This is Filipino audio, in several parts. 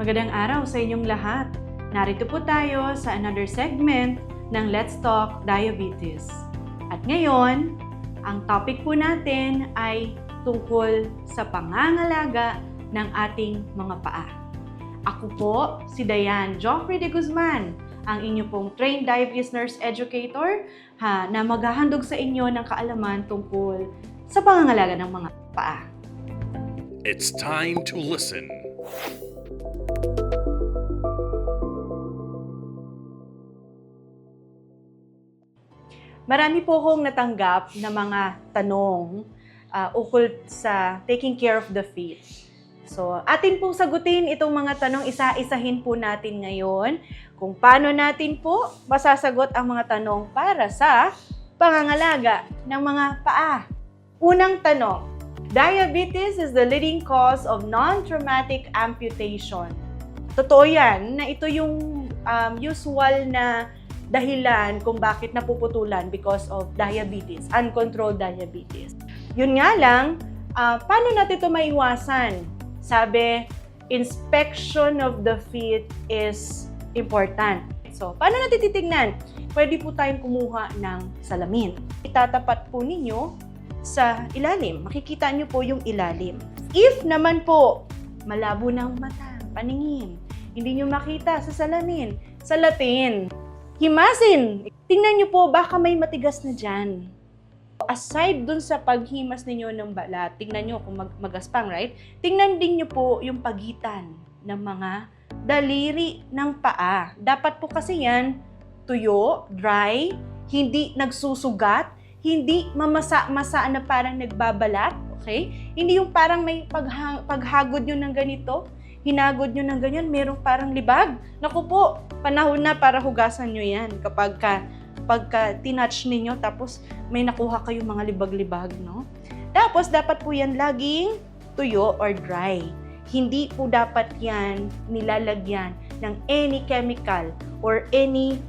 Magandang araw sa inyong lahat. Narito po tayo sa another segment ng Let's Talk Diabetes. At ngayon, ang topic po natin ay tungkol sa pangangalaga ng ating mga paa. Ako po si Diane Joffrey de Guzman, ang inyo pong trained diabetes nurse educator na maghahandog sa inyo ng kaalaman tungkol sa pangangalaga ng mga paa. It's time to listen. Marami po akong natanggap na mga tanong ukol sa taking care of the feet. So, atin pong sagutin itong mga tanong, isa-isahin po natin ngayon kung paano natin po masasagot ang mga tanong para sa pangangalaga ng mga paa. Unang tanong, diabetes is the leading cause of non-traumatic amputation. Totoo yan na ito yung usual na dahilan kung bakit napuputulan because of diabetes, uncontrolled diabetes. Yun nga lang, paano natin ito maiwasan? Sabi, inspection of the feet is important. So, paano natin titignan? Pwede po tayong kumuha ng salamin. Itatapat po ninyo sa ilalim. Makikita nyo po yung ilalim. If naman po, malabo ng mata, paningin, hindi nyo makita sa salamin, salatin, himasin. Tingnan nyo po, baka may matigas na dyan. Aside dun sa paghimas ninyo ng balat, tingnan nyo kung magaspang, right? Tingnan din nyo po yung pagitan ng mga daliri ng paa. Dapat po kasi yan tuyo, dry, hindi nagsusugat, hindi mamasa-masa na parang nagbabalat, okay? Hindi yung parang may paghagod nyo ng ganito, hinagod nyo ng ganyan, merong parang libag. Naku po, panahon na para hugasan nyo yan pagka tinouch ninyo, tapos may nakuha kayong mga libag-libag, no? Tapos, dapat po yan laging tuyo or dry. Hindi po dapat yan nilalagyan ng any chemical or any,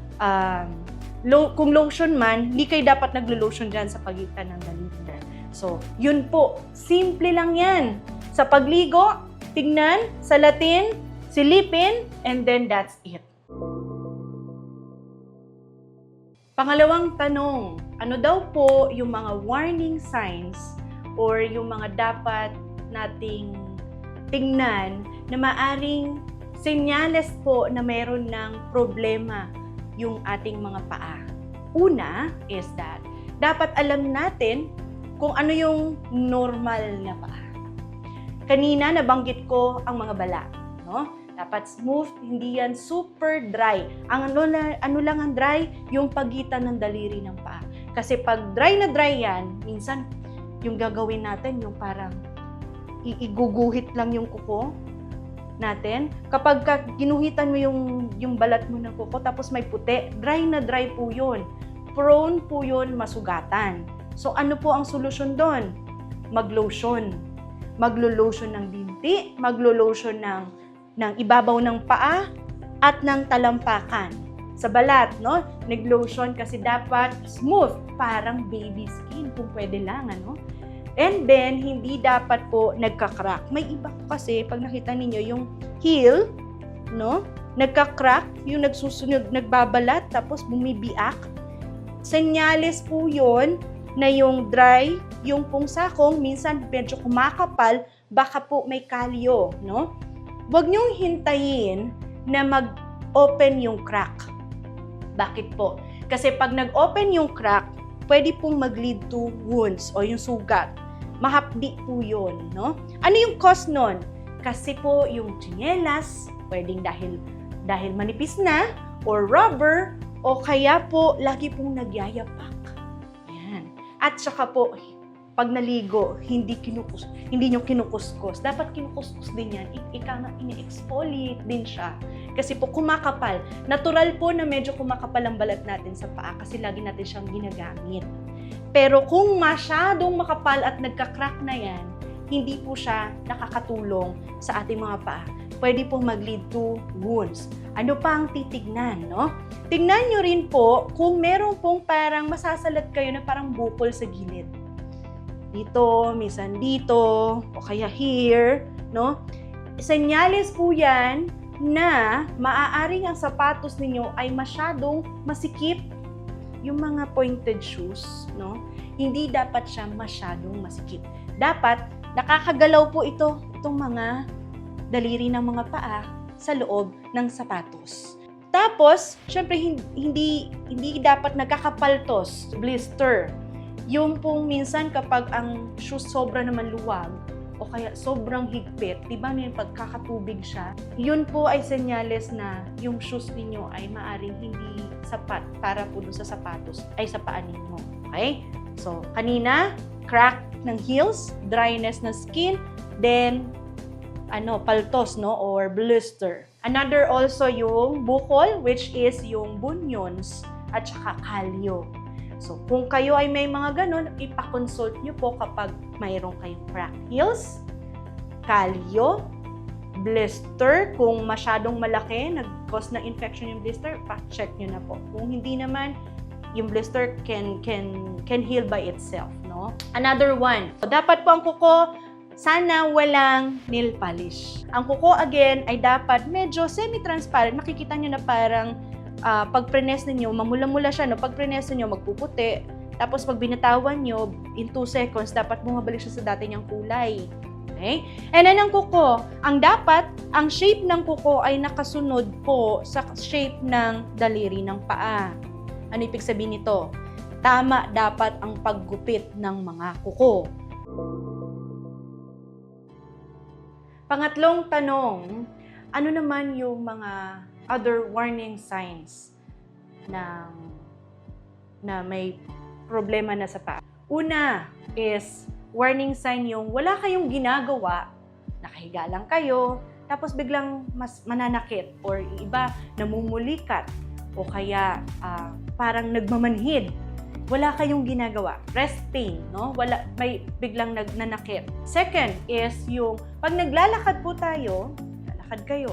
kung lotion man, hindi kayo dapat naglo-lotion dyan sa pagitan ng daliri. So, yun po. Simple lang yan. Sa pagligo, tignan, salatin, silipin, and then that's it. Pangalawang tanong, ano daw po yung mga warning signs or yung mga dapat nating tingnan na maaring senyales po na meron ng problema yung ating mga paa? Una is that dapat alam natin kung ano yung normal na paa. Kanina nabanggit ko ang mga balat, no? Dapat smooth, hindi yan super dry. Ang ano lang ang dry, yung pagitan ng daliri ng paa. Kasi pag dry na dry yan, minsan yung gagawin natin, yung parang iguguhit lang yung kuko natin. Kapag ginuhitan mo yung balat mo ng kuko, tapos may puti, dry na dry po yun. Prone po yun masugatan. So ano po ang solusyon doon? Mag-lotion. Maglo-lotion ng binti, maglo-lotion ng ibabaw ng paa at ng talampakan. Sa balat, no? Nag-lotion kasi dapat smooth, parang baby skin kung pwede lang, ano? And then, hindi dapat po nagka-crack. May iba po kasi, pag nakita ninyo yung heel, no? Nagka-crack, yung nagsusunod, nagbabalat, tapos bumibiak. Senyales po yun na yung dry, yung pong sakong, minsan medyo kumakapal, baka po may kalyo, no? Huwag niyong hintayin na mag-open yung crack. Bakit po? Kasi pag nag-open yung crack, pwede pong mag-lead to wounds o yung sugat. Mahapdi po yun, no? Ano yung cause nun? Kasi po yung tsinelas, pwedeng dahil manipis na, or rubber, o kaya po lagi pong nagyayapak. Yan. At saka po, pag naligo, hindi nyo kinukuskus. Dapat kinukuskus din yan. Ina-exfoliate din siya. Kasi po kumakapal. Natural po na medyo kumakapal ang balat natin sa paa kasi lagi natin siyang ginagamit. Pero kung masyadong makapal at nagka-crack na yan, hindi po siya nakakatulong sa ating mga paa. Pwede pong mag-lead to wounds. Ano pa ang titignan, no? Tignan nyo rin po kung meron pong parang masasalat kayo na parang bukol sa gilid. Dito, minsan dito, o kaya here, no? Senyales po yan na maaaring ang sapatos ninyo ay masyadong masikip, yung mga pointed shoes, no? Hindi dapat siya masyadong masikip. Dapat nakakagalaw po itong mga daliri ng mga paa sa loob ng sapatos. Tapos, syempre hindi dapat nagkakapaltos, blister. Yung pong minsan kapag ang shoes sobra naman luwag o kaya sobrang higpit, di ba may pagkakatubig siya, yun po ay senyales na yung shoes ninyo ay maaring hindi sapat para po dun sa sapatos ay sa paa ninyo. Okay? So, kanina, crack ng heels, dryness ng skin, then paltos, no, or blister. Another also yung bukol, which is yung bunions at saka kalyo. So, kung kayo ay may mga ganun, ipakonsult nyo po kapag mayroon kayong crack heels, kalyo, blister. Kung masyadong malaki, nag-cause ng infection yung blister, pa-check nyo na po. Kung hindi naman, yung blister can heal by itself, no? Another one, dapat po ang kuko sana walang nail polish. Ang kuko again ay dapat medyo semi-transparent. Makikita nyo na parang pag prines ninyo, mamula-mula siya, no? Pag prines ninyo, magpuputi. Tapos pag binatawan nyo, in 2 seconds, dapat bumabalik siya sa dati niyang kulay. Okay? And then ang kuko, ang shape ng kuko ay nakasunod po sa shape ng daliri ng paa. Ano ibig sabihin nito? Tama dapat ang paggupit ng mga kuko. Pangatlong tanong, ano naman yung mga other warning signs na may problema na sa paa? Una is warning sign yung wala kayong ginagawa, nakahiga lang kayo, tapos biglang mas mananakit or iba namumulikat o kaya parang nagmamanhid. Wala kayong ginagawa. Rest pain, no? May biglang nanakit. Second is yung pag naglalakad po tayo, lalakad kayo,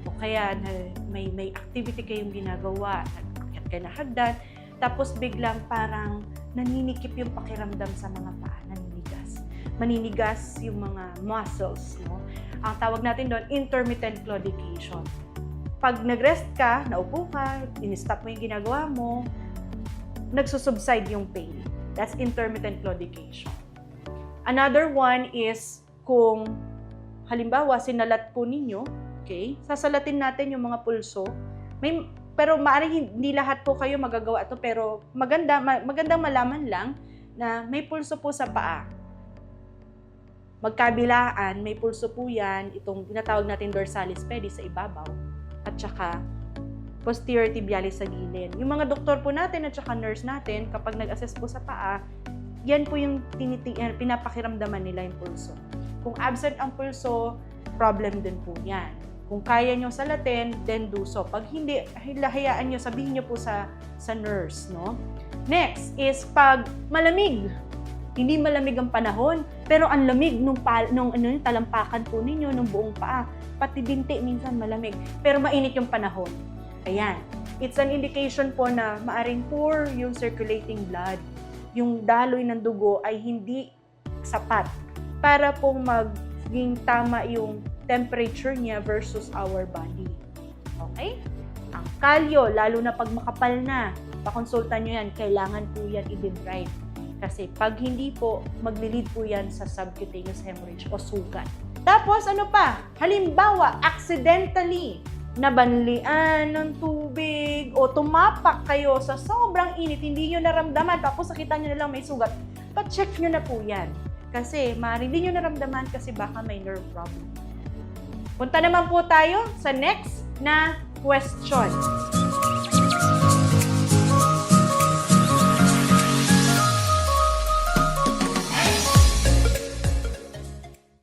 o kaya may activity kayong ginagawa, nag-akyat kayo na hagdan, tapos biglang parang naninikip yung pakiramdam sa mga paa, maninigas yung mga muscles, no? Ang tawag natin doon, intermittent claudication. Pag nag-rest ka, naupo ka, in-stop mo yung ginagawa mo, nagsusubside yung pain. That's intermittent claudication. Another one is kung halimbawa sinalat po ninyo, okay? Sasalatin natin yung mga pulso. Pero maaaring hindi lahat po kayo magagawa ito, pero magandang malaman lang na may pulso po sa paa. Magkabilaan, may pulso po yan, itong tinatawag natin dorsalis pedis sa ibabaw, at saka posterior tibialis sa gilid. Yung mga doktor po natin at saka nurse natin, kapag nag-assess po sa paa, yan po yung pinapakiramdaman nila yung pulso. Kung absent ang pulso, problem din po yan. Kung kaya nyo salatin, then do so. Pag hindi, hayaan nyo, sabihin nyo po sa nurse, no? Next is pag malamig. Hindi malamig ang panahon, pero ang lamig nung talampakan po ninyo, nung buong paa. Pati binti minsan malamig, pero mainit yung panahon. Ayan. It's an indication po na maaring poor yung circulating blood. Yung daloy ng dugo ay hindi sapat para pong maging tama yung temperature niya versus our body. Okay? Ang kalyo, lalo na pag makapal na, pakonsulta nyo yan, kailangan po yan i-debride. Kasi pag hindi po, maglilid po yan sa subcutaneous hemorrhage o sugat. Tapos ano pa? Halimbawa, accidentally, nabanlian ng tubig o tumapak kayo sa sobrang init, hindi nyo naramdaman, tapos nakita nyo na lang may sugat, pa-check nyo na po yan. Kasi maaaring hindi nyo naramdaman kasi baka may nerve problem. Punta naman po tayo sa next na question.